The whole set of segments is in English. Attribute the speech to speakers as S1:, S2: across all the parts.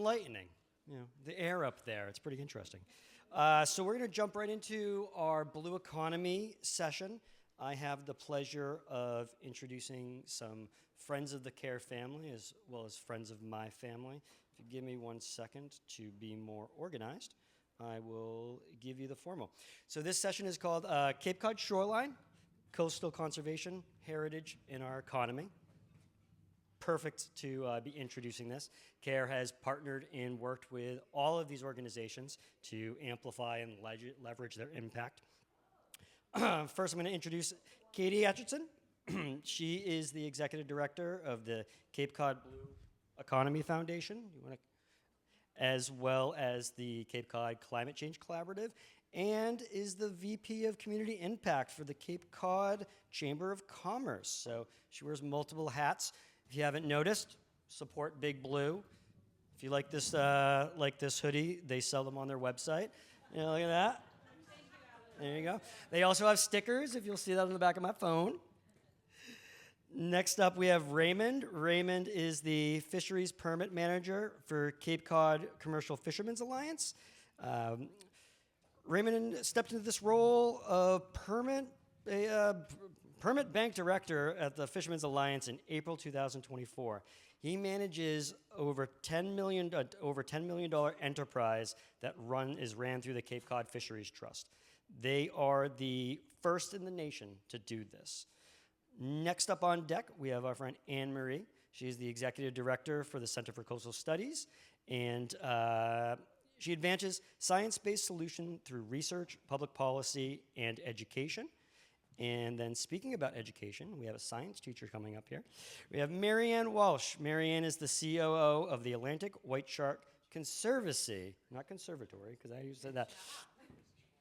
S1: enlightening. You know, the air up there, it's pretty interesting. So we're going to jump right into our Blue Economy session. I have the pleasure of introducing some friends of the CARE family as well as friends of my family. If you give me 1 second to be more organized, I will give you the formal. So this session is called Cape Cod Shoreline, Coastal Conservation, Heritage in Our Economy. Perfect to be introducing this. CARE has partnered and worked with all of these organizations to amplify and leverage their impact. First, I'm going to introduce Katy Acheson. She is the executive director of the Cape Cod Blue Economy Foundation, as well as the Cape Cod Climate Change Collaborative, and is the VP of Community Impact for the Cape Cod Chamber of Commerce. So she wears multiple hats. If you haven't noticed, support Big Blue. If you like this hoodie, they sell them on their website. You know, look at that. There you go. They also have stickers, if you'll see that on the back of my phone. Next up, we have Raymond. Raymond is the Fisheries Permit Manager for Cape Cod Commercial Fishermen's Alliance. Raymond stepped into this role of permit bank director at the Fishermen's Alliance in April 2024. He manages over $10 million enterprise that is ran through the Cape Cod Fisheries Trust. They are the first in the nation to do this. Next up on deck, we have our friend Anne Marie. She is the executive director for the Center for Coastal Studies, and she advances science-based solution through research, public policy, and education. And then speaking about education, we have a science teacher coming up here. We have Marianne Walsh. Marianne is the COO of the Atlantic White Shark Conservancy, not conservatory, because I used to say that.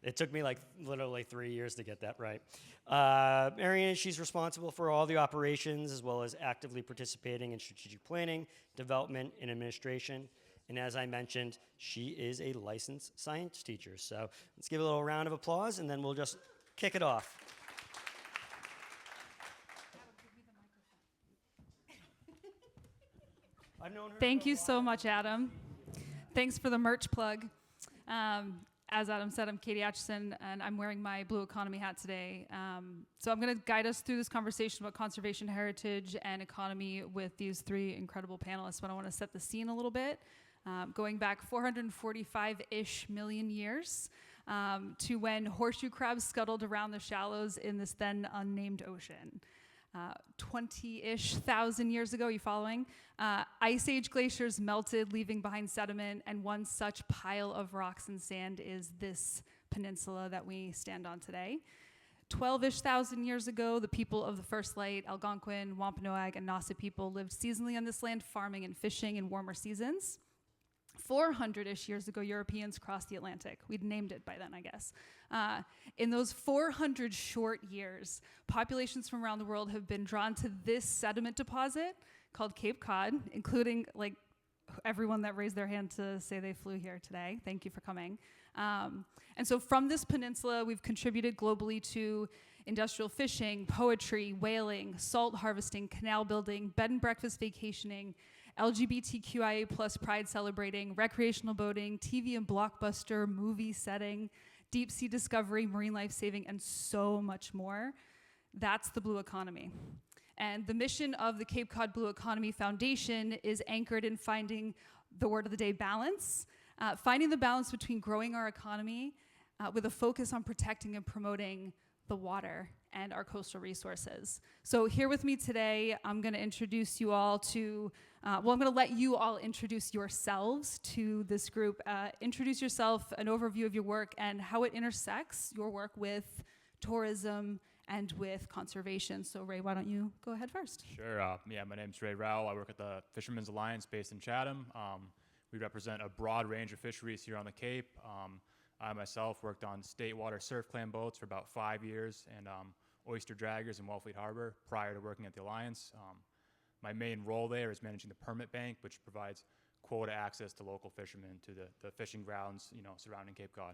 S1: It took me like literally 3 years to get that right. Marianne, she's responsible for all the operations as well as actively participating in strategic planning, development, and administration. And as I mentioned, she is a licensed science teacher. So let's give a little round of applause, and then we'll just kick it off.
S2: Thank you so much, Adam. Thanks for the merch plug. As Adam said, I'm Katy Acheson, and I'm wearing my Blue Economy hat today. So I'm going to guide us through this conversation about conservation, heritage, and economy with these three incredible panelists, but I want to set the scene a little bit. Going back 445-ish million years to when horseshoe crabs scuttled around the shallows in this then unnamed ocean. 20-ish thousand years ago, you following? Ice Age glaciers melted, leaving behind sediment, and one such pile of rocks and sand is this peninsula that we stand on today. 12-ish thousand years ago, the people of the First Light, Algonquin, Wampanoag, and Nauset people lived seasonally on this land, farming and fishing in warmer seasons. 400-ish years ago, Europeans crossed the Atlantic. We'd named it by then, I guess. In those 400 short years, populations from around the world have been drawn to this sediment deposit called Cape Cod, including like everyone that raised their hand to say they flew here today. Thank you for coming. And so from this peninsula, we've contributed globally to industrial fishing, poetry, whaling, salt harvesting, canal building, bed and breakfast vacationing, LGBTQIA plus pride celebrating, recreational boating, TV and blockbuster movie setting, deep sea discovery, marine life saving, and so much more. That's the Blue Economy. And the mission of the Cape Cod Blue Economy Foundation is anchored in finding the word of the day, balance. Finding the balance between growing our economy with a focus on protecting and promoting the water and our coastal resources. So here with me today, I'm going to introduce you all to, I'm going to let you all introduce yourselves to this group. Introduce yourself, an overview of your work, and how it intersects your work with tourism and with conservation. So Ray, why don't you go ahead first?
S3: Sure. My name's Rowell. I work at the Fishermen's Alliance based in Chatham. We represent a broad range of fisheries here on the Cape. I myself worked on state water surf clam boats for about 5 years and oyster draggers in Wellfleet Harbor prior to working at the Alliance. My main role there is managing the permit bank, which provides quota access to local fishermen to the fishing grounds, surrounding Cape Cod.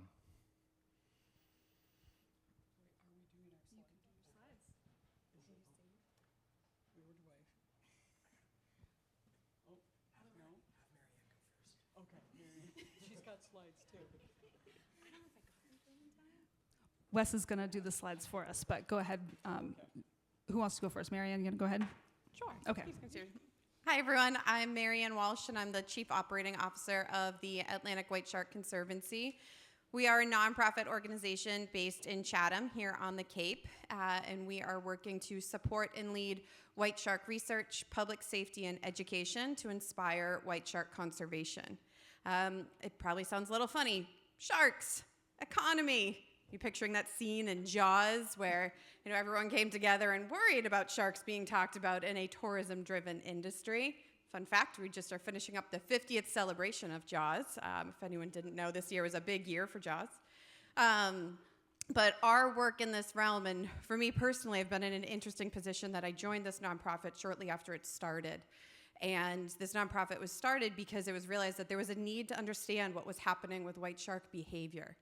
S4: got slides too.
S2: Wes is going to do the slides for us, but go ahead. Who wants to go first? Marianne, you going to go ahead?
S5: Sure.
S2: Okay.
S5: Hi, everyone. I'm Marianne Walsh, and I'm the Chief Operating Officer of the Atlantic White Shark Conservancy. We are a nonprofit organization based in Chatham here on the Cape, and we are working to support and lead white shark research, public safety, and education to inspire white shark conservation. It probably sounds a little funny. Sharks, economy. You're picturing that scene in Jaws where everyone came together and worried about sharks being talked about in a tourism-driven industry. Fun fact, we just are finishing up the 50th celebration of Jaws. If anyone didn't know, this year was a big year for Jaws. But our work in this realm, and for me personally, I've been in an interesting position that I joined this nonprofit shortly after it started. And this nonprofit was started because it was realized that there was a need to understand what was happening with white shark behavior.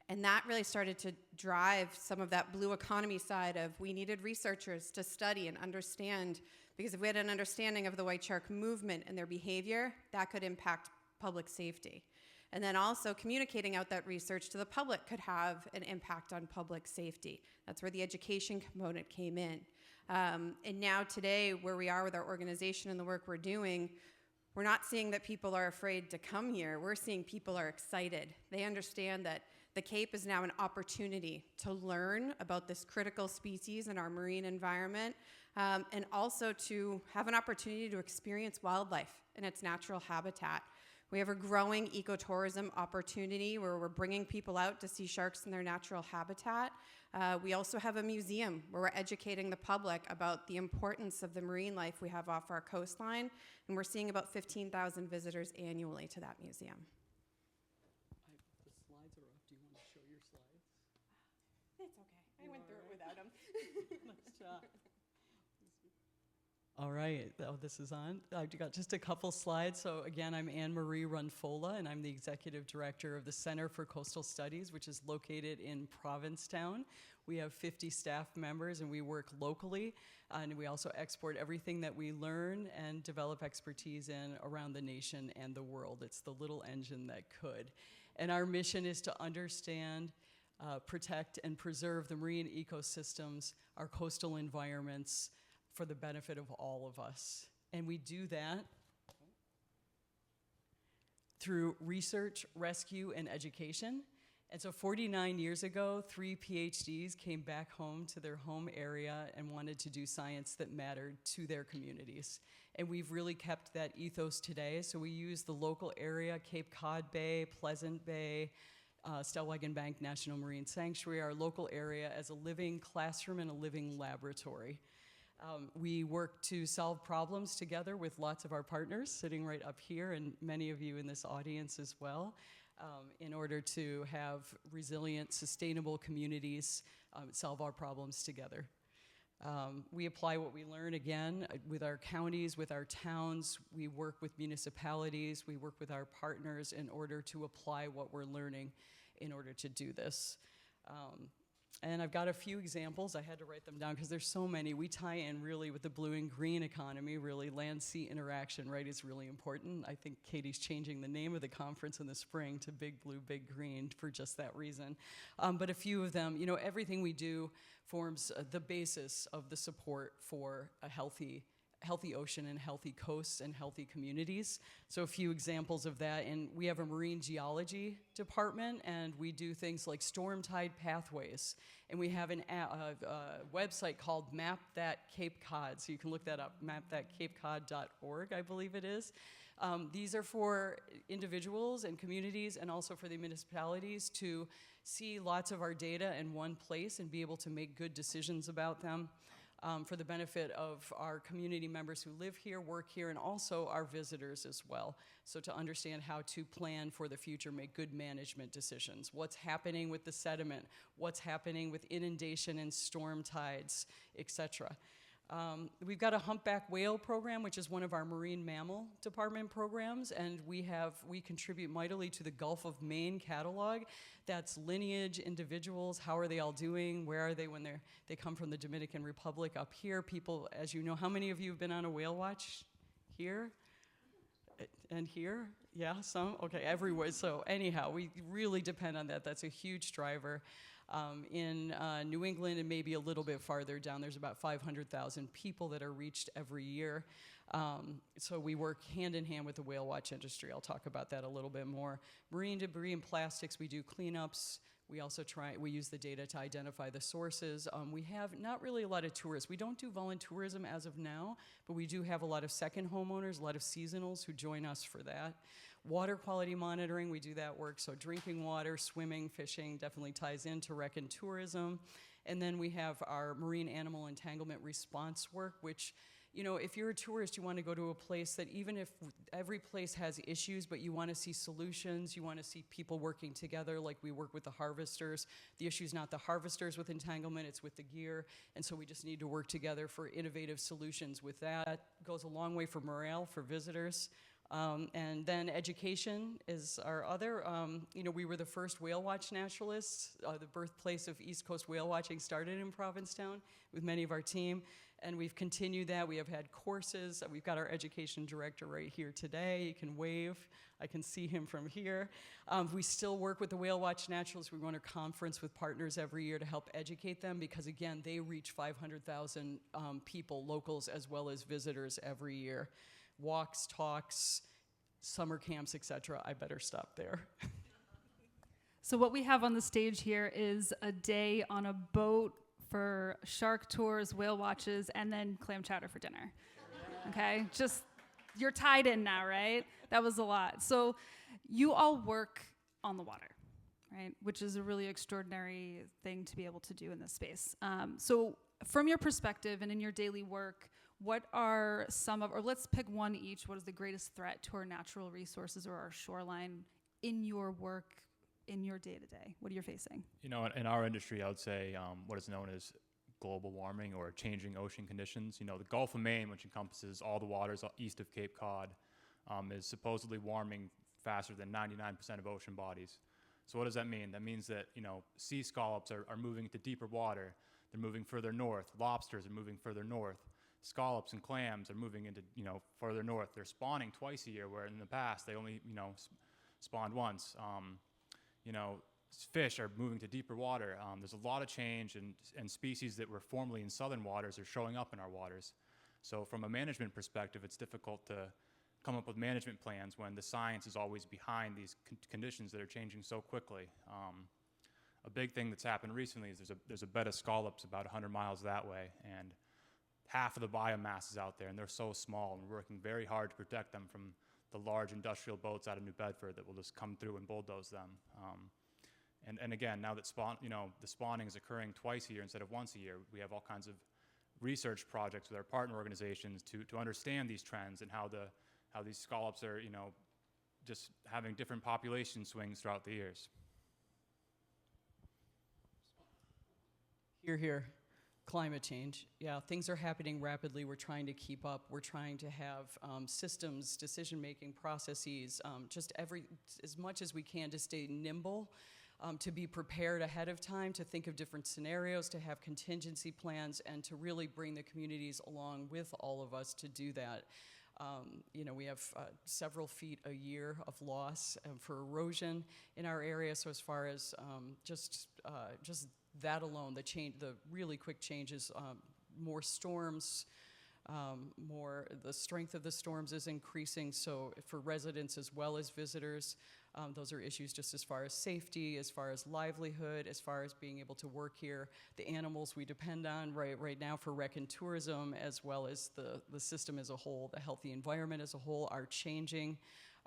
S5: And that really started to drive some of that blue economy side of we needed researchers to study and understand, because if we had an understanding of the white shark movement and their behavior, that could impact public safety. And then also communicating out that research to the public could have an impact on public safety. That's where the education component came in. And now today, where we are with our organization and the work we're doing, we're not seeing that people are afraid to come here. We're seeing people are excited. They understand that the Cape is now an opportunity to learn about this critical species in our marine environment, and also to have an opportunity to experience wildlife in its natural habitat. We have a growing ecotourism opportunity where we're bringing people out to see sharks in their natural habitat. We also have a museum where we're educating the public about the importance of the marine life we have off our coastline, and we're seeing about 15,000 visitors annually to that museum.
S4: The slides are up. Do you want to show your slides?
S5: It's okay. I went through it without them.
S4: Nice job. All right. Oh, this is on. I've got just a couple slides. So again, I'm Anne-Marie Runfola, and I'm the Executive Director of the Center for Coastal Studies, which is located in Provincetown. We have 50 staff members, and we work locally, and we also export everything that we learn and develop expertise in around the nation and the world. It's the little engine that could. And our mission is to understand, protect, and preserve the marine ecosystems, our coastal environments, for the benefit of all of us. And we do that through research, rescue, and education. And so 49 years ago, 3 PhDs came back home to their home area and wanted to do science that mattered to their communities. And we've really kept that ethos today. So we use the local area, Cape Cod Bay, Pleasant Bay, Stellwagen Bank National Marine Sanctuary, our local area, as a living classroom and a living laboratory. We work to solve problems together with lots of our partners sitting right up here, and many of you in this audience as well, in order to have resilient, sustainable communities solve our problems together. We apply what we learn, again, with our counties, with our towns. We work with municipalities. We work with our partners in order to apply what we're learning in order to do this. And I've got a few examples. I had to write them down because there's so many. We tie in really with the blue and green economy, really land-sea interaction, right, is really important. I think Katy's changing the name of the conference in the spring to Big Blue, Big Green for just that reason. But a few of them, everything we do forms the basis of the support for a healthy ocean and healthy coasts and healthy communities. So a few examples of that, and we have a marine geology department, and we do things like storm tide pathways, and we have a website called Map That Cape Cod, so you can look that up, mapthatcapecod.org, I believe it is. These are for individuals and communities and also for the municipalities to see lots of our data in one place and be able to make good decisions about them. For the benefit of our community members who live here, work here, and also our visitors as well. So to understand how to plan for the future, make good management decisions. What's happening with the sediment, what's happening with inundation and storm tides, etc. We've got a humpback whale program, which is one of our marine mammal department programs, and we contribute mightily to the Gulf of Maine catalog. That's lineage, individuals, how are they all doing, where are they when they come from the Dominican Republic up here. People, as you know, how many of you have been on a whale watch here and here? Yeah, some? Okay, everywhere. So anyhow, we really depend on that. That's a huge driver. In New England and maybe a little bit farther down, there's about 500,000 people that are reached every year. So we work hand in hand with the whale watch industry. I'll talk about that a little bit more. Marine debris and plastics, we do cleanups. We also we use the data to identify the sources. We have not really a lot of tourists. We don't do voluntourism as of now, but we do have a lot of second homeowners, a lot of seasonals who join us for that. Water quality monitoring, we do that work. So drinking water, swimming, fishing definitely ties into rec and tourism. And then we have our marine animal entanglement response work, which, you know, if you're a tourist, you want to go to a place that even if every place has issues, but you want to see solutions, you want to see people working together, like we work with the harvesters. The issue is not the harvesters with entanglement, it's with the gear. And so we just need to work together for innovative solutions with that. That goes a long way for morale, for visitors. And then education is our other. You know, we were the first whale watch naturalists. The birthplace of East Coast whale watching started in Provincetown with many of our team. And we've continued that. We have had courses. We've got our education director right here today. You can wave. I can see him from here. We still work with the whale watch naturalists. We run a conference with partners every year to help educate them because, again, they reach 500,000 people, locals as well as visitors every year. Walks, talks, summer camps, etc. I better stop there.
S2: So what we have on the stage here is a day on a boat for shark tours, whale watches, and then clam chowder for dinner. Okay? Just, you're tied in now, right? That was a lot. So you all work on the water, right? Which is a really extraordinary thing to be able to do in this space. So from your perspective and in your daily work, what are some of, or let's pick one each, what is the greatest threat to our natural resources or our shoreline in your work, in your day-to-day? What are you facing?
S3: You know, in our industry, I would say what is known as global warming or changing ocean conditions. You know, the Gulf of Maine, which encompasses all the waters east of Cape Cod, is supposedly warming faster than 99% of ocean bodies. So what does that mean? That means that, you know, sea scallops are moving into deeper water. They're moving further north. Lobsters are moving further north. Scallops and clams are moving into, you know, further north. They're spawning twice a year, where in the past they only, you know, spawned once. You know, fish are moving to deeper water. There's a lot of change, and species that were formerly in southern waters are showing up in our waters. So from a management perspective, it's difficult to come up with management plans when the science is always behind these conditions that are changing so quickly. A big thing that's happened recently is there's a bed of scallops about 100 miles that way, and half of the biomass is out there, and they're so small, and we're working very hard to protect them from the large industrial boats out of New Bedford that will just come through and bulldoze them. And again, now that the spawning is occurring twice a year instead of once a year, we have all kinds of research projects with our partner organizations to understand these trends and how these scallops are, you know, just having different population swings throughout the years.
S4: Here. Climate change. Yeah, things are happening rapidly. We're trying to keep up. We're trying to have systems, decision-making processes, as much as we can to stay nimble, to be prepared ahead of time, to think of different scenarios, to have contingency plans, and to really bring the communities along with all of us to do that. You know, we have several feet a year of loss for erosion in our area. So as far as just that alone, the really quick changes, more storms, the strength of the storms is increasing. So for residents as well as visitors, those are issues just as far as safety, as far as livelihood, as far as being able to work here. The animals we depend on right now for rec and tourism, as well as the system as a whole, the healthy environment as a whole, are changing.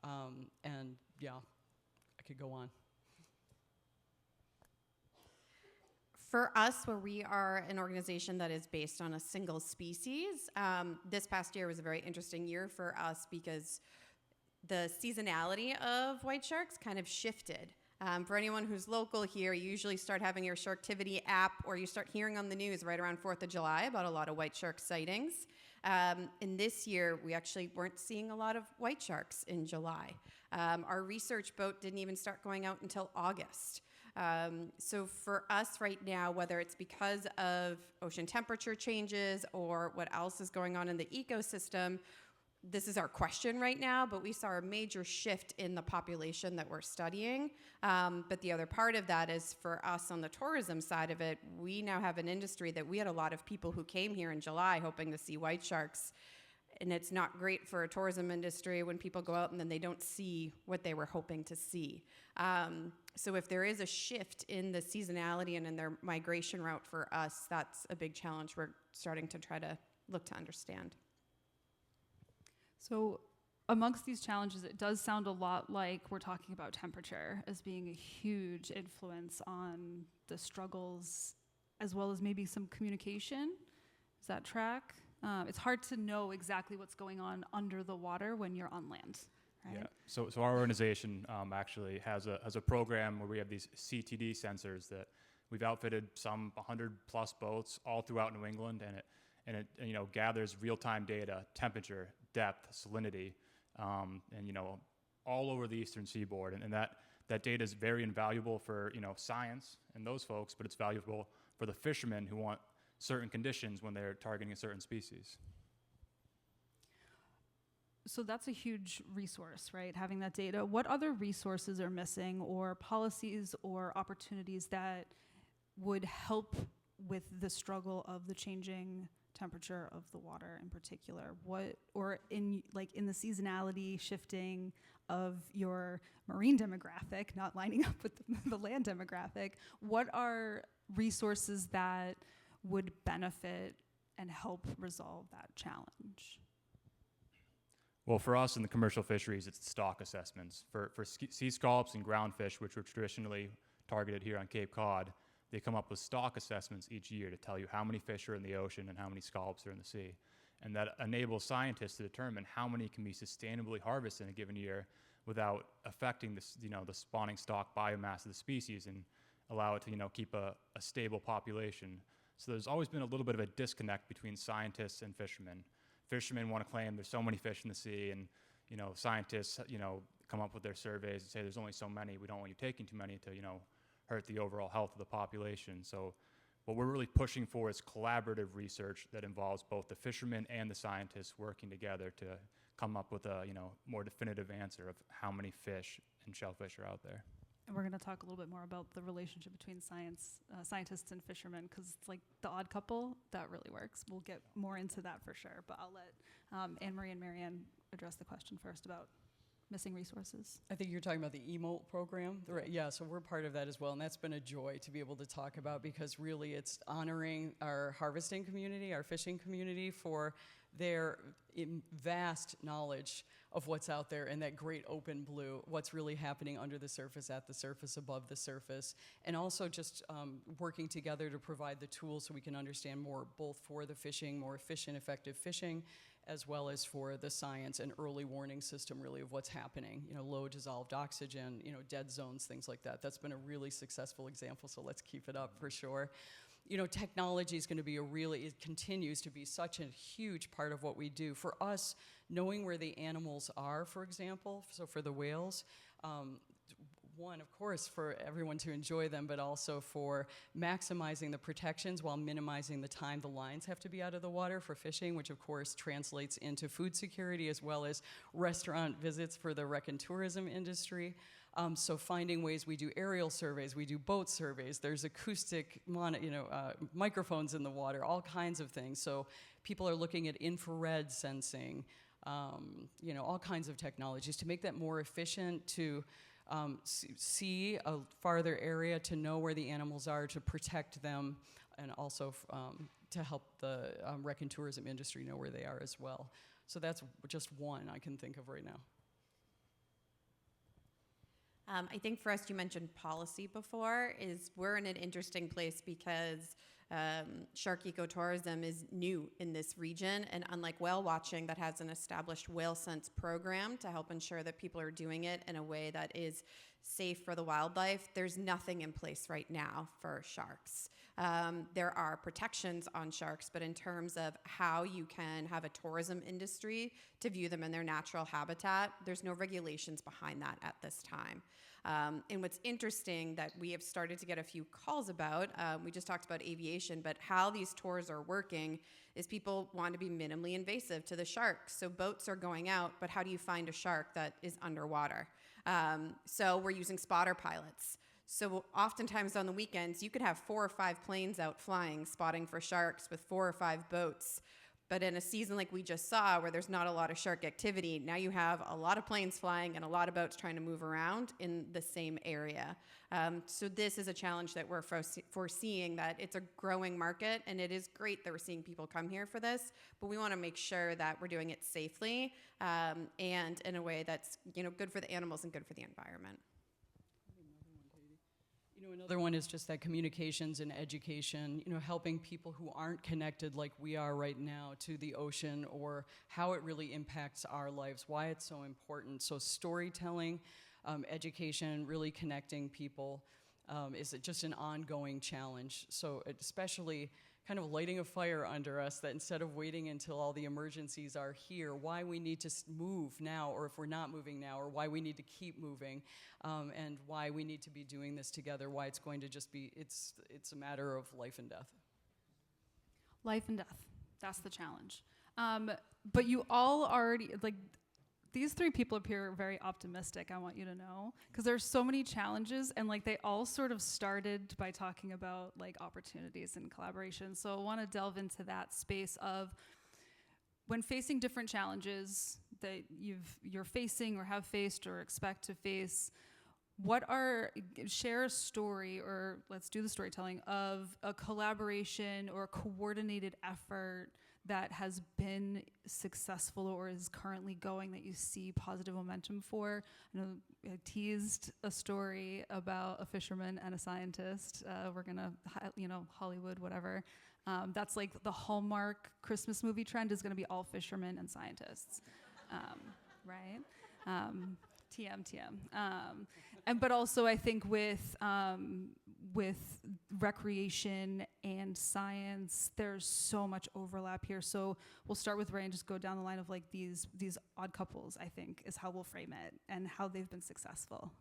S4: And yeah, I could go on.
S5: For us, where we are an organization that is based on a single species, this past year was a very interesting year for us because the seasonality of white sharks kind of shifted. For anyone who's local here, you usually start having your Sharktivity app, or you start hearing on the news right around 4th of July about a lot of white shark sightings. In this year, we actually weren't seeing a lot of white sharks in July. Our research boat didn't even start going out until August. So for us right now, whether it's because of ocean temperature changes or what else is going on in the ecosystem, this is our question right now, but we saw a major shift in the population that we're studying. But the other part of that is for us on the tourism side of it, we now have an industry that we had a lot of people who came here in July hoping to see white sharks. And it's not great for a tourism industry when people go out and then they don't see what they were hoping to see. So if there is a shift in the seasonality and in their migration route for us, that's a big challenge we're starting to try to look to understand.
S2: So amongst these challenges, it does sound a lot like we're talking about temperature as being a huge influence on the struggles, as well as maybe some communication. Does that track? It's hard to know exactly what's going on under the water when you're on land, right?
S3: Yeah. So our organization actually has a program where we have these CTD sensors that we've outfitted some 100 plus boats all throughout New England, and it gathers real-time data, temperature, depth, salinity, and all over the eastern seaboard, and that data is very invaluable for science and those folks, but it's valuable for the fishermen who want certain conditions when they're targeting a certain species.
S2: So that's a huge resource, right? Having that data. What other resources are missing, or policies or opportunities that would help with the struggle of the changing temperature of the water in particular? Or in the seasonality shifting of your marine demographic, not lining up with the land demographic, what are resources that would benefit and help resolve that challenge?
S3: Well, for us in the commercial fisheries, it's stock assessments. For sea scallops and groundfish, which were traditionally targeted here on Cape Cod, they come up with stock assessments each year to tell you how many fish are in the ocean and how many scallops are in the sea. And that enables scientists to determine how many can be sustainably harvested in a given year without affecting the spawning stock biomass of the species, and allow it to keep a stable population. So there's always been a little bit of a disconnect between scientists and fishermen. Fishermen want to claim there's so many fish in the sea, and scientists come up with their surveys and say there's only so many. We don't want you taking too many to hurt the overall health of the population. So what we're really pushing for is collaborative research that involves both the fishermen and the scientists working together to come up with a more definitive answer of how many fish and shellfish are out there.
S2: And we're going to talk a little bit more about the relationship between scientists and fishermen, because it's like the odd couple that really works. We'll get more into that for sure, but I'll let Anne-Marie and Marianne address the question first about missing resources.
S4: I think you're talking about the EMOLT program. Right, yeah, so we're part of that as well, and that's been a joy to be able to talk about, because really it's honoring our harvesting community, our fishing community, for their vast knowledge of what's out there in that great open blue, what's really happening under the surface, at the surface, above the surface, and also just working together to provide the tools so we can understand more, both for the fishing, more efficient, effective fishing, as well as for the science and early warning system, really, of what's happening. Low dissolved oxygen, dead zones, things like that. That's been a really successful example, so let's keep it up for sure. Technology is going to be it continues to be such a huge part of what we do. For us, knowing where the animals are, for example, so for the whales, one, of course, for everyone to enjoy them, but also for maximizing the protections while minimizing the time the lines have to be out of the water for fishing, which of course translates into food security as well as restaurant visits for the rec and tourism industry. So finding ways, we do aerial surveys, we do boat surveys, there's acoustic microphones in the water, all kinds of things. So people are looking at infrared sensing, all kinds of technologies to make that more efficient, to see a farther area, to know where the animals are, to protect them, and also to help the rec and tourism industry know where they are as well. So that's just one I can think of right now.
S5: I think for us, you mentioned policy before, is we're in an interesting place because shark ecotourism is new in this region, and unlike whale watching that has an established whale sense program to help ensure that people are doing it in a way that is safe for the wildlife, there's nothing in place right now for sharks. There are protections on sharks, but in terms of how you can have a tourism industry to view them in their natural habitat, there's no regulations behind that at this time. And what's interesting that we have started to get a few calls about, we just talked about aviation, but how these tours are working is people want to be minimally invasive to the sharks. So boats are going out, but how do you find a shark that is underwater? So we're using spotter pilots. So oftentimes on the weekends, you could have 4 or 5 planes out flying, spotting for sharks with 4 or 5 boats. But in a season like we just saw, where there's not a lot of shark activity, now you have a lot of planes flying and a lot of boats trying to move around in the same area. So this is a challenge that we're foreseeing, that it's a growing market, and it is great that we're seeing people come here for this, but we want to make sure that we're doing it safely and in a way that's good for the animals and good for the environment.
S4: Another one is just that communications and education, helping people who aren't connected like we are right now to the ocean, or how it really impacts our lives, why it's so important. So storytelling, education, really connecting people is just an ongoing challenge. So especially kind of lighting a fire under us, that instead of waiting until all the emergencies are here, why we need to move now, or if we're not moving now, or why we need to keep moving, and why we need to be doing this together, why it's going to just be, it's a matter of life and death.
S2: Life and death, that's the challenge. But you all already, these 3 people up here are very optimistic, I want you to know, because there's so many challenges, and they all sort of started by talking about opportunities and collaboration. So I want to delve into that space of when facing different challenges that you're facing or have faced or expect to face. Share a story, or let's do the storytelling of a collaboration or a coordinated effort that has been successful or is currently going, that you see positive momentum for. I know I teased a story about a fisherman and a scientist. We're gonna, Hollywood, whatever. That's the Hallmark Christmas movie trend is gonna be all fishermen and scientists, right? TM. But also I think with recreation and science, there's so much overlap here. So we'll start with Ray and just go down the line of these odd couples, I think, is how we'll frame it and how they've been successful.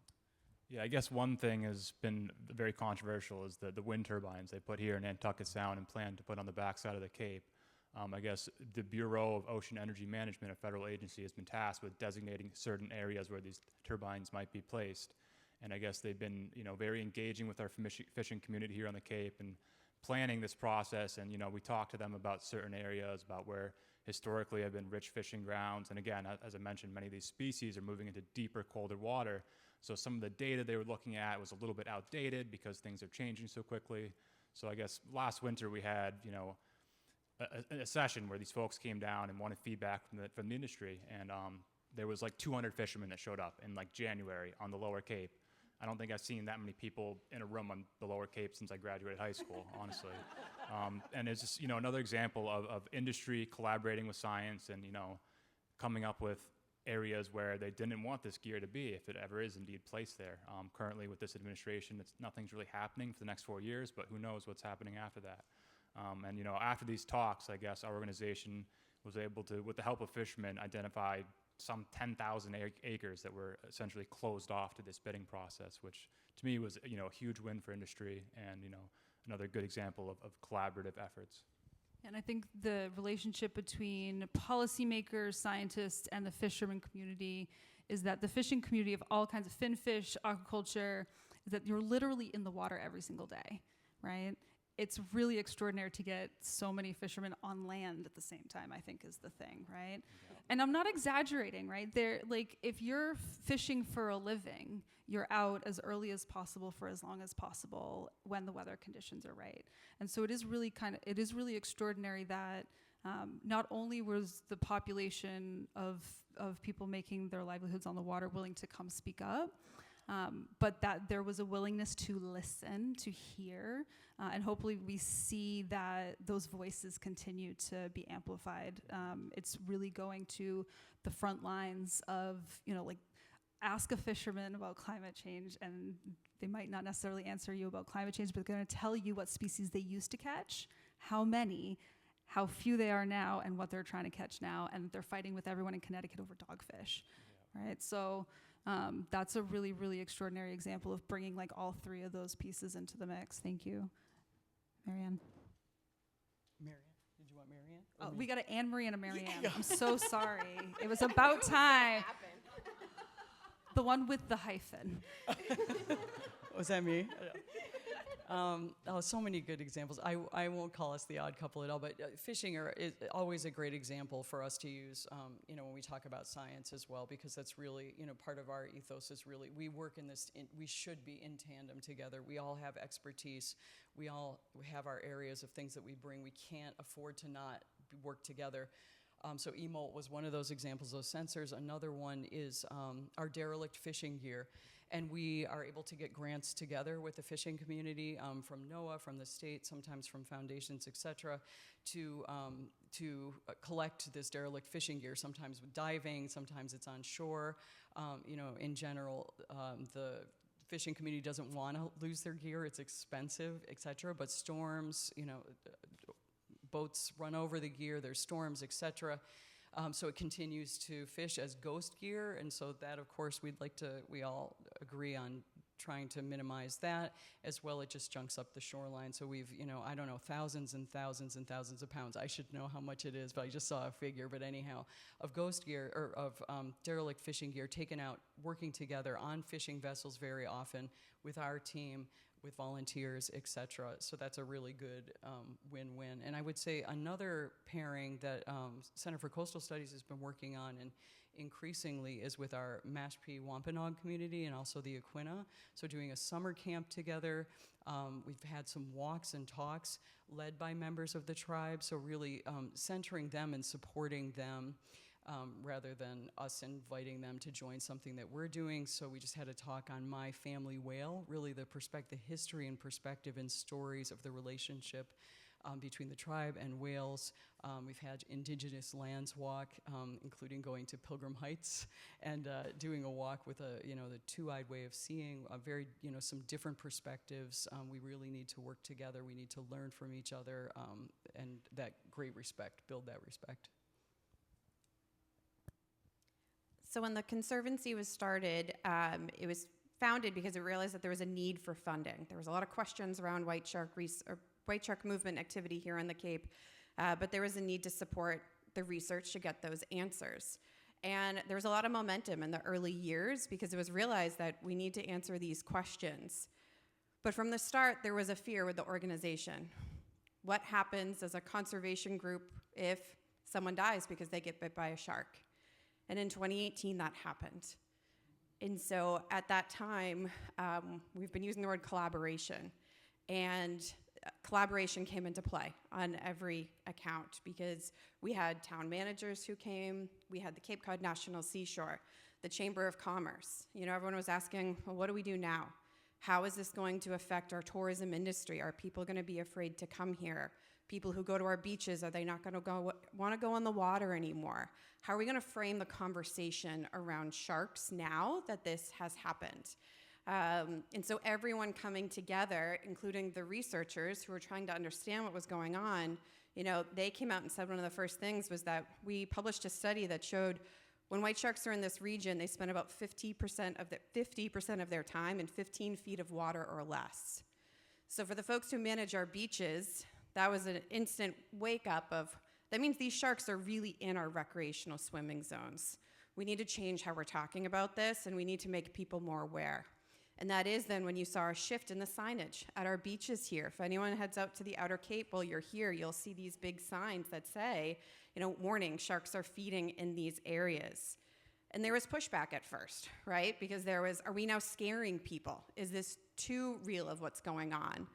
S3: Yeah, I guess one thing has been very controversial is the wind turbines they put here in Nantucket Sound and plan to put on the backside of the Cape. I guess the Bureau of Ocean Energy Management, a federal agency, has been tasked with designating certain areas where these turbines might be placed. And I guess they've been, very engaging with our fishing community here on the Cape and planning this process. And, we talked to them about certain areas, about where historically have been rich fishing grounds. And again, as I mentioned, many of these species are moving into deeper, colder water. So some of the data they were looking at was a little bit outdated because things are changing so quickly. So I guess last winter we had, a session where these folks came down and wanted feedback from the industry. And there was 200 fishermen that showed up in January on the Lower Cape. I don't think I've seen that many people in a room on the Lower Cape since I graduated high school, honestly. And it's just, another example of industry collaborating with science and, coming up with areas where they didn't want this gear to be, if it ever is indeed placed there. Currently with this administration, nothing's really happening for the next 4 years, but who knows what's happening after that. And after these talks, I guess our organization was able to, with the help of fishermen, identify some 10,000 acres that were essentially closed off to this bidding process, which to me was a huge win for industry and another good example of collaborative efforts.
S2: And I think the relationship between policymakers, scientists, and the fisherman community is that the fishing community of all kinds of fin fish, aquaculture, is that you're literally in the water every single day, right? It's really extraordinary to get so many fishermen on land at the same time, I think is the thing, right? Yeah. And I'm not exaggerating, right? If you're fishing for a living, you're out as early as possible for as long as possible when the weather conditions are right. And so it is really extraordinary that not only was the population of people making their livelihoods on the water willing to come speak up, but that there was a willingness to listen, to hear, and hopefully we see that those voices continue to be amplified. It's really going to the front lines of, ask a fisherman about climate change, and they might not necessarily answer you about climate change, but they're going to tell you what species they used to catch, how many, how few they are now, and what they're trying to catch now, and they're fighting with everyone in Connecticut over dogfish, right? So that's a really, really extraordinary example of bringing like all three of those pieces into the mix. Thank you. Marianne.
S4: Marianne, did you want Marianne?
S2: Oh, we got an Anne-Marie and a Marianne. I'm so sorry. It was about time. The one with the hyphen.
S4: Was that me? So many good examples. I won't call us the odd couple at all, but fishing is always a great example for us to use, when we talk about science as well, because that's really, part of our ethos is really, we work in this, we should be in tandem together. We all have expertise. We all have our areas of things that we bring. We can't afford to not work together. So EMOLT was one of those examples, those sensors. Another one is our derelict fishing gear. And we are able to get grants together with the fishing community from NOAA, from the state, sometimes from foundations, et cetera, to collect this derelict fishing gear, sometimes with diving, sometimes it's on shore. In general, the fishing community doesn't want to lose their gear. It's expensive, et cetera, but storms, boats run over the gear, there's storms, et cetera. So it continues to fish as ghost gear, and so that, of course, we all agree on trying to minimize that, as well it just junks up the shoreline. So we've, I don't know, thousands and thousands and thousands of pounds. I should know how much it is, but I just saw a figure, but anyhow, of ghost gear, or of derelict fishing gear taken out, working together on fishing vessels very often with our team, with volunteers, et cetera. So that's a really good win-win. And I would say another pairing that Center for Coastal Studies has been working on, and increasingly, is with our Mashpee Wampanoag community and also the Aquinnah. So doing a summer camp together. We've had some walks and talks led by members of the tribe, so really centering them and supporting them, rather than us inviting them to join something that we're doing. So we just had a talk on My Family Whale, really the history and perspective and stories of the relationship between the tribe and whales. We've had Indigenous Lands Walk, including going to Pilgrim Heights and doing a walk with the two-eyed way of seeing, some different perspectives. We really need to work together. We need to learn from each other, and that great respect, build that respect.
S5: So when the Conservancy was started, it was founded because it realized that there was a need for funding. There was a lot of questions around white shark movement activity here on the Cape, but there was a need to support the research to get those answers. And there was a lot of momentum in the early years because it was realized that we need to answer these questions. But from the start, there was a fear with the organization. What happens as a conservation group if someone dies because they get bit by a shark? And in 2018, that happened. And so at that time, we've been using the word collaboration. And collaboration came into play on every account because we had town managers who came, we had the Cape Cod National Seashore, the Chamber of Commerce. Everyone was asking, well, what do we do now? How is this going to affect our tourism industry? Are people going to be afraid to come here? People who go to our beaches, are they not going to want to go on the water anymore? How are we going to frame the conversation around sharks now that this has happened? And so everyone coming together, including the researchers who were trying to understand what was going on, they came out and said one of the first things was that we published a study that showed when white sharks are in this region, they spend about 50% of their time in 15 feet of water or less. So for the folks who manage our beaches, that was an instant wake up of, that means these sharks are really in our recreational swimming zones. We need to change how we're talking about this, and we need to make people more aware. And that is then when you saw a shift in the signage at our beaches here. If anyone heads out to the Outer Cape while you're here, you'll see these big signs that say, warning, sharks are feeding in these areas. And there was pushback at first, right? Because there was, are we now scaring people? Is this too real of what's going on?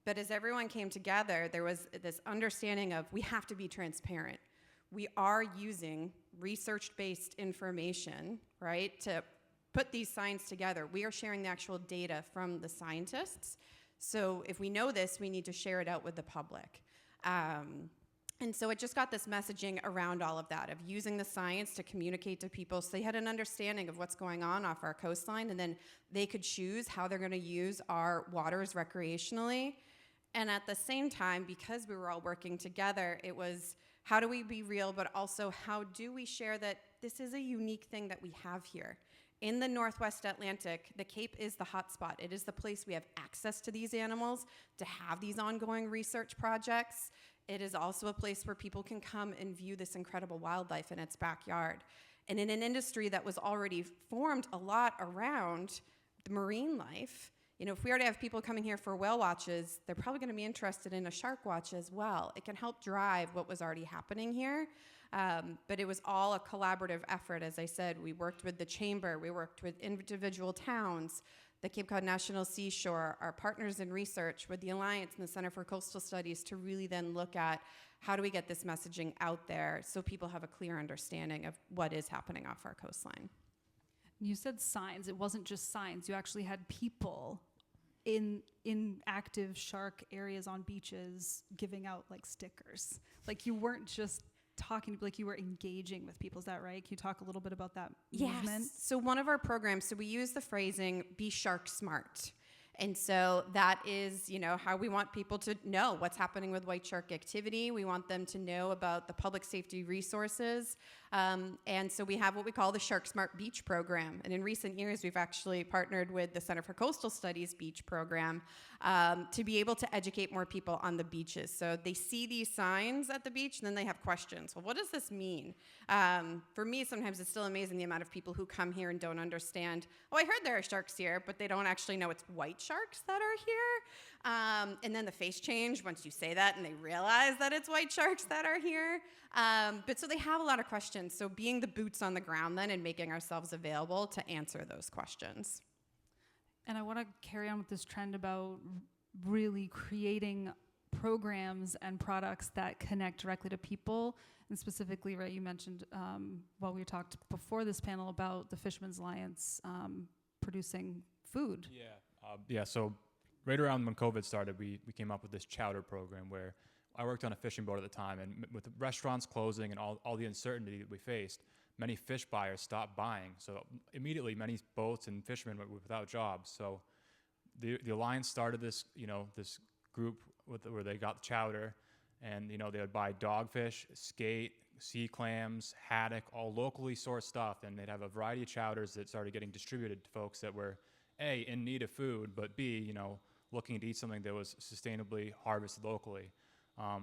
S5: But as everyone came together, there was this understanding of we have to be transparent. We are using research-based information, right, to put these signs together. We are sharing the actual data from the scientists. So if we know this, we need to share it out with the public. And so it just got this messaging around all of that, of using the science to communicate to people so they had an understanding of what's going on off our coastline, and then they could choose how they're going to use our waters recreationally. And at the same time, because we were all working together, it was how do we be real, but also how do we share that this is a unique thing that we have here. In the Northwest Atlantic, the Cape is the hotspot. It is the place we have access to these animals, to have these ongoing research projects. It is also a place where people can come and view this incredible wildlife in its backyard. And in an industry that was already formed a lot around the marine life, you know, if we already have people coming here for whale watches, they're probably going to be interested in a shark watch as well. It can help drive what was already happening here. But it was all a collaborative effort. As I said, we worked with the chamber, we worked with individual towns, the Cape Cod National Seashore, our partners in research with the Alliance and the Center for Coastal Studies to really then look at how do we get this messaging out there so people have a clear understanding of what is happening off our coastline.
S2: You said signs. It wasn't just signs. You actually had people in active shark areas on beaches giving out like stickers. Like you weren't just talking, like you were engaging with people. Is that right? Can you talk a little bit about that movement?
S5: Yes. So one of our programs, so we use the phrasing, be shark smart. And so that is, you know, how we want people to know what's happening with white shark activity. We want them to know about the public safety resources. And so we have what we call the Shark Smart Beach Program. And in recent years, we've actually partnered with the Center for Coastal Studies Beach Program to be able to educate more people on the beaches. So they see these signs at the beach, and then they have questions. Well, what does this mean? For me, sometimes it's still amazing the amount of people who come here and don't understand, oh, I heard there are sharks here, but they don't actually know it's white sharks that are here. And then the face change once you say that and they realize that it's white sharks that are here. But so they have a lot of questions. So being the boots on the ground then and making ourselves available to answer those questions.
S2: And I want to carry on with this trend about really creating programs and products that connect directly to people. And specifically, right, you mentioned while we talked before this panel about the Fishermen's Alliance producing food.
S3: Yeah, so right around when COVID started, we came up with this chowder program where I worked on a fishing boat at the time, and with the restaurants closing and all the uncertainty that we faced, many fish buyers stopped buying. So immediately, many boats and fishermen were without jobs. So the Alliance started this, this group where they got the chowder, and they would buy dogfish, skate, sea clams, haddock, all locally sourced stuff, and they'd have a variety of chowders that started getting distributed to folks that were A, in need of food, but B, looking to eat something that was sustainably harvested locally.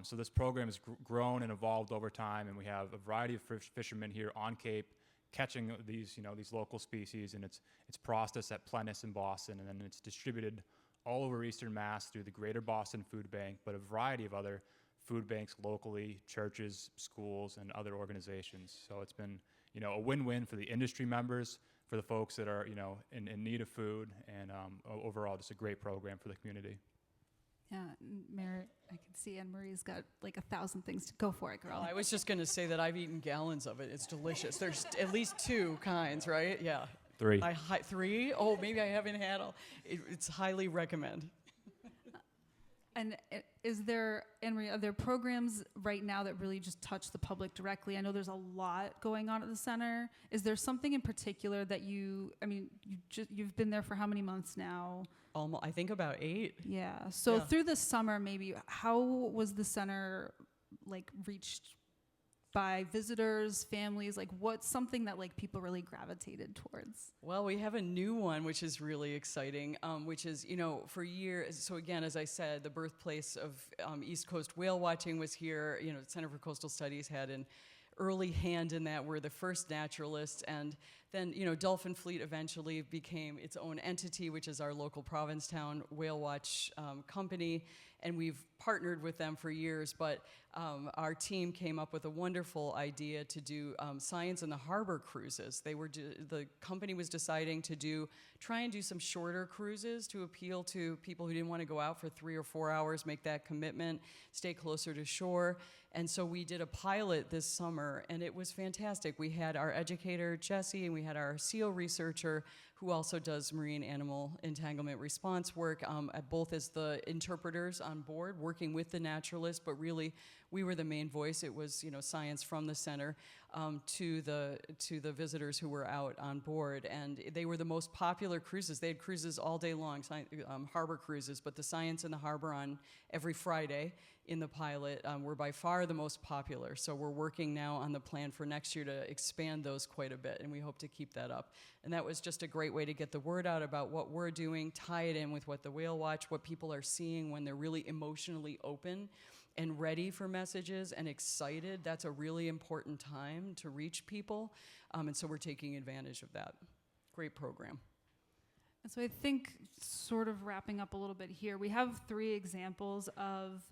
S3: So this program has grown and evolved over time, and we have a variety of fishermen here on Cape catching these local species, and it's processed at Plennis in Boston, and then it's distributed all over Eastern Mass through the Greater Boston Food Bank, but a variety of other food banks locally, churches, schools, and other organizations. So it's been a win-win for the industry members, for the folks that are in need of food, and overall just a great program for the community.
S2: Yeah, Mary, I can see Anne-Marie's got like 1,000 things to go for it, girl.
S4: Well, I was just going to say that I've eaten gallons of it. It's delicious. There's at least 2 kinds, right? Yeah.
S3: 3.
S4: 3? Oh, maybe I haven't had all. It's highly recommend.
S2: And Anne-Marie, are there programs right now that really just touch the public directly? I know there's a lot going on at the center. Is there something in particular that you've been there for how many months now?
S4: I think about 8.
S2: Yeah. So through the summer, maybe, how was the center reached by visitors, families? What's something that people really gravitated towards?
S4: Well, we have a new one, which is really exciting, which is, for years, so again, as I said, the birthplace of East Coast whale watching was here. The Center for Coastal Studies had an early hand in that. We're the first naturalists, and then, Dolphin Fleet eventually became its own entity, which is our local Provincetown Whale Watch company, and we've partnered with them for years, but our team came up with a wonderful idea to do science in the harbor cruises. The company was deciding to try and do some shorter cruises to appeal to people who didn't want to go out for 3 or 4 hours, make that commitment, stay closer to shore. And so we did a pilot this summer, and it was fantastic. We had our educator, Jesse, and we had our SEAL researcher who also does marine animal entanglement response work, both as the interpreters on board, working with the naturalists, but really we were the main voice. It was, science from the center to the visitors who were out on board, and they were the most popular cruises. They had cruises all day long, harbor cruises, but the science in the harbor on every Friday in the pilot were by far the most popular. So we're working now on the plan for next year to expand those quite a bit, and we hope to keep that up. And that was just a great way to get the word out about what we're doing, tie it in with what the Whale Watch, what people are seeing when they're really emotionally open and ready for messages and excited. That's a really important time to reach people, and so we're taking advantage of that. Great program.
S2: And so I think, sort of wrapping up a little bit here, we have 3 examples of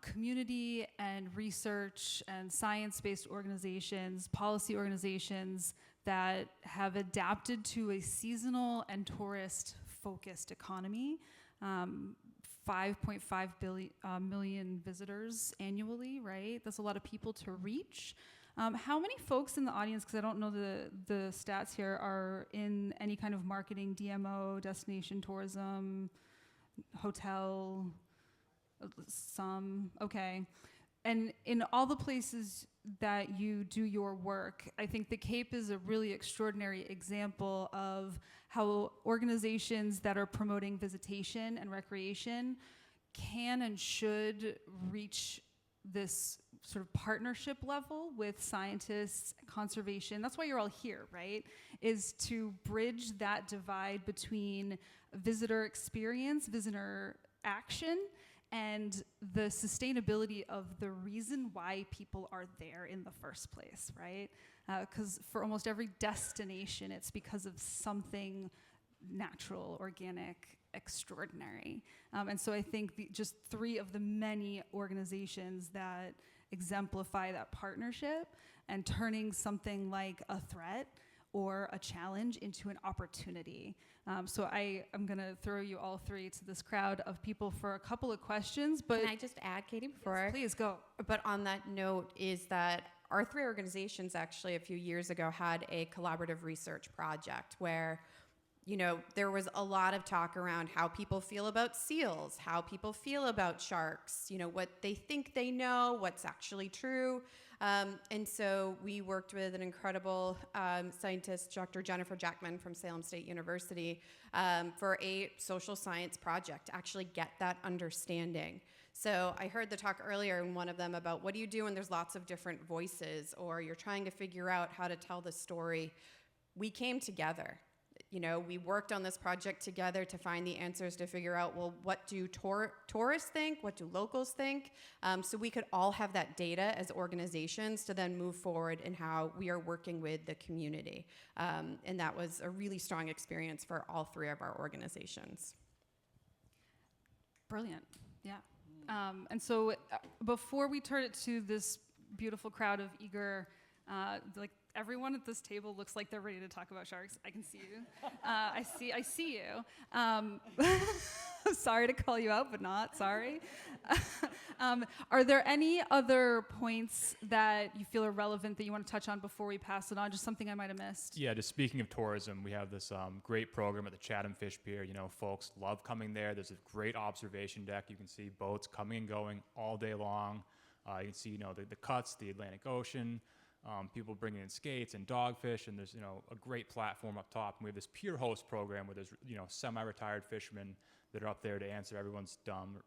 S2: community and research and science-based organizations, policy organizations that have adapted to a seasonal and tourist-focused economy. 5.5 million visitors annually, right? That's a lot of people to reach. How many folks in the audience, because I don't know the stats here, are in any kind of marketing, DMO, destination tourism, hotel? Some, okay. And in all the places that you do your work, I think the Cape is a really extraordinary example of how organizations that are promoting visitation and recreation can and should reach this sort of partnership level with scientists, conservation. That's why you're all here, right? Is to bridge that divide between visitor experience, visitor action, and the sustainability of the reason why people are there in the first place, right? Because for almost every destination, it's because of something natural, organic, extraordinary. And so I think just 3 of the many organizations that exemplify that partnership and turning something like a threat or a challenge into an opportunity. So I am going to throw you all 3 to this crowd of people for a couple of questions. But
S5: Can I just add, Katy, before?
S2: Yes, please go.
S5: But on that note is that our 3 organizations actually a few years ago had a collaborative research project where, there was a lot of talk around how people feel about seals, how people feel about sharks, what they think they know, what's actually true. And so we worked with an incredible scientist, Dr. Jennifer Jackman from Salem State University, for a social science project to actually get that understanding. So I heard the talk earlier in one of them about what do you do when there's lots of different voices or you're trying to figure out how to tell the story. We came together. We worked on this project together to find the answers to figure out, well, what do tourists think? What do locals think? So we could all have that data as organizations to then move forward in how we are working with the community. And that was a really strong experience for all 3 of our organizations.
S2: Brilliant, yeah. And so before we turn it to this beautiful crowd of eager, everyone at this table looks like they're ready to talk about sharks. I can see you. I see you. Sorry to call you out, but not sorry. Are there any other points that you feel are relevant that you want to touch on before we pass it on? Just something I might have missed.
S3: Yeah, just speaking of tourism, we have this great program at the Chatham Fish Pier. Folks love coming there. There's a great observation deck. You can see boats coming and going all day long. You can see, the cuts, the Atlantic Ocean. People bringing in skates and dogfish, and there's a great platform up top. And we have this Pier Host program where there's semi-retired fishermen that are up there to answer everyone's dumb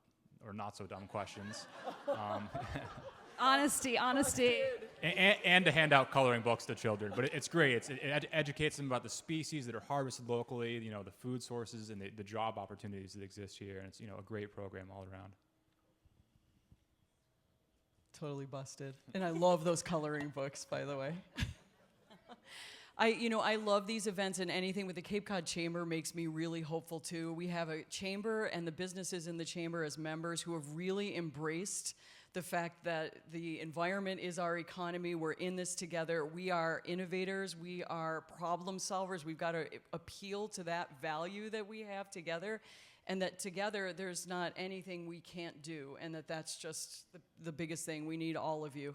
S3: or not so dumb questions.
S2: Honesty.
S3: And to hand out coloring books to children. But it's great. It educates them about the species that are harvested locally, the food sources and the job opportunities that exist here. And it's a great program all around.
S4: Totally busted. And I love those coloring books, by the way. I love these events, and anything with the Cape Cod Chamber makes me really hopeful too. We have a chamber and the businesses in the chamber as members who have really embraced the fact that the environment is our economy. We're in this together. We are innovators. We are problem solvers. We've got to appeal to that value that we have together. And that together there's not anything we can't do, and that's just the biggest thing. We need all of you.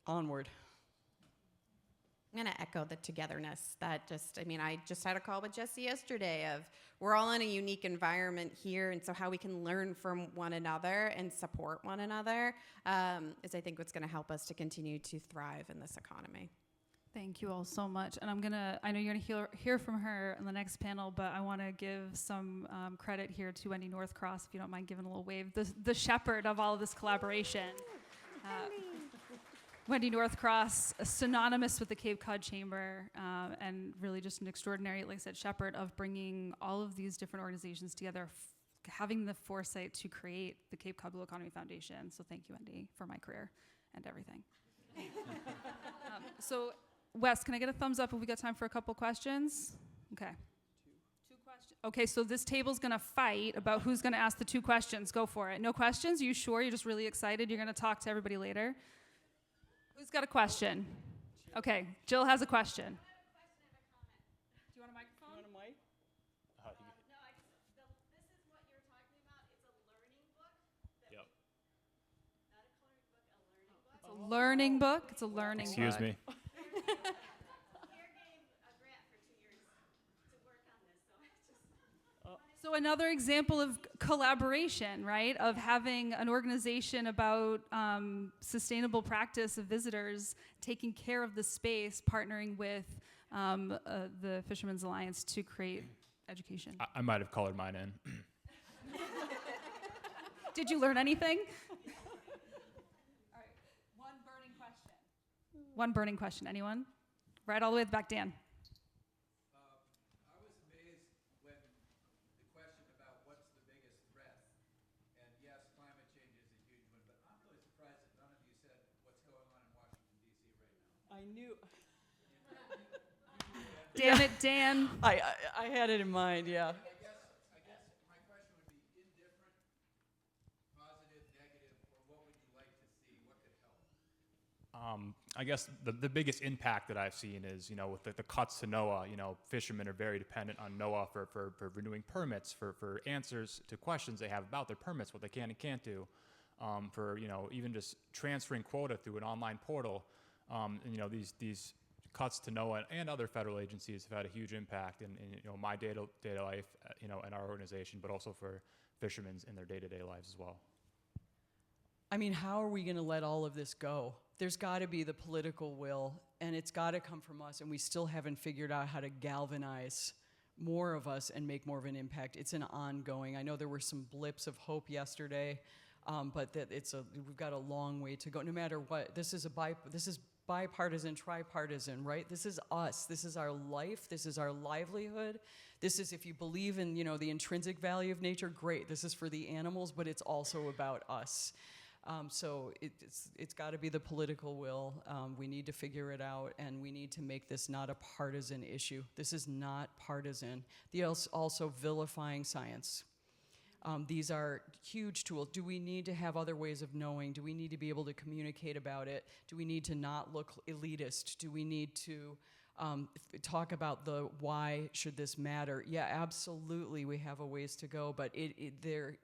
S4: Onward.
S5: I'm going to echo the togetherness that I just had a call with Jesse yesterday of we're all in a unique environment here. And so how we can learn from one another and support one another is, I think, what's going to help us to continue to thrive in this economy.
S2: Thank you all so much. And I know you're gonna hear from her in the next panel, but I wanna give some credit here to Wendy Northcross, if you don't mind giving a little wave, the shepherd of all of this collaboration. Wendy Northcross, synonymous with the Cape Cod Chamber, and really just an extraordinary, like I said, shepherd of bringing all of these different organizations together, having the foresight to create the Cape Cod Blue Economy Foundation. So thank you, Wendy, for my career and everything. So Wes, can I get a thumbs up if we got time for a couple questions? Okay. Two questions. Okay, so this table's gonna fight about who's gonna ask the 2 questions. Go for it. No questions? Are you sure? You're just really excited? You're gonna talk to everybody later? Who's got a question? Okay, Jill has a question. Do you want a microphone?
S4: You want a mic?
S5: This is what you're talking about. It's a learning book.
S3: Yep.
S5: Not a coloring book, a learning book.
S2: It's a learning book. It's a learning
S3: Excuse
S2: book.
S3: me.
S5: Here gave a grant for 2 years to work on this, so it's just.
S2: So another example of collaboration, right? Of having an organization about sustainable practice of visitors, taking care of the space, partnering with the Fishermen's Alliance to create education.
S3: I might have colored mine in.
S2: Did you learn anything? All right, one burning question. One burning question, anyone? Right all the way at the back, Dan.
S6: I was amazed when the question about what's the biggest threat, and yes, climate change is a huge one, but I'm really surprised that none of you said what's going on in Washington, D.C. right now.
S4: I knew.
S2: Damn it, Dan.
S4: I had it in mind, yeah.
S6: I guess my question would be indifferent, positive, negative, or what would you like to see? What could help?
S3: I guess the biggest impact that I've seen is, with the cuts to NOAA, fishermen are very dependent on NOAA for renewing permits, for answers to questions they have about their permits, what they can and can't do, for, even just transferring quota through an online portal. And, these cuts to NOAA and other federal agencies have had a huge impact in my day-to-day life, in our organization, but also for fishermen in their day-to-day lives as well.
S4: I mean, how are we going to let all of this go? There's got to be the political will, and it's got to come from us, and we still haven't figured out how to galvanize more of us and make more of an impact. It's an ongoing. I know there were some blips of hope yesterday, but that we've got a long way to go. No matter what, this is bipartisan, tripartisan, right? This is us. This is our life. This is our livelihood. This is, if you believe in, the intrinsic value of nature, great. This is for the animals, but it's also about us. So it's got to be the political will. We need to figure it out, and we need to make this not a partisan issue. This is not partisan. Also vilifying science. These are huge tools. Do we need to have other ways of knowing? Do we need to be able to communicate about it? Do we need to not look elitist? Do we need to talk about the why should this matter? Yeah, absolutely, we have a ways to go, but they're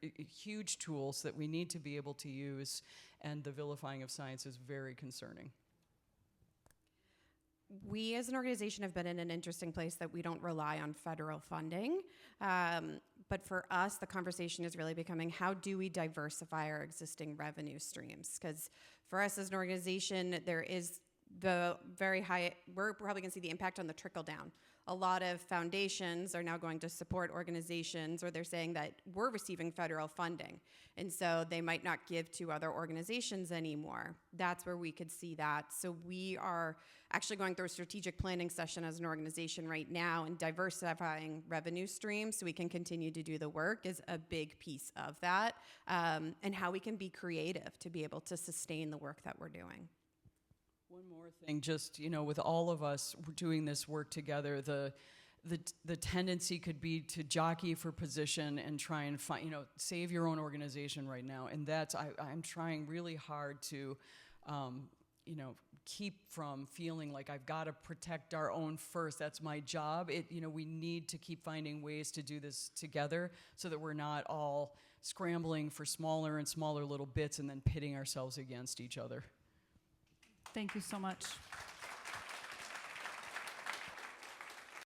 S4: huge tools that we need to be able to use, and the vilifying of science is very concerning.
S5: We as an organization have been in an interesting place that we don't rely on federal funding. But for us, the conversation is really becoming, how do we diversify our existing revenue streams? Because for us as an organization, there is the very high, we're probably gonna see the impact on the trickle down. A lot of foundations are now going to support organizations, or they're saying that we're receiving federal funding, and so they might not give to other organizations anymore. That's where we could see that. So we are actually going through a strategic planning session as an organization right now, and diversifying revenue streams so we can continue to do the work is a big piece of that, and how we can be creative to be able to sustain the work that we're doing.
S4: One more thing, just, with all of us doing this work together, the tendency could be to jockey for position and try and find, save your own organization right now. And that's, I'm trying really hard to, keep from feeling like I've got to protect our own first. That's my job. We need to keep finding ways to do this together so that we're not all scrambling for smaller and smaller little bits and then pitting ourselves against each other.
S2: Thank you so much.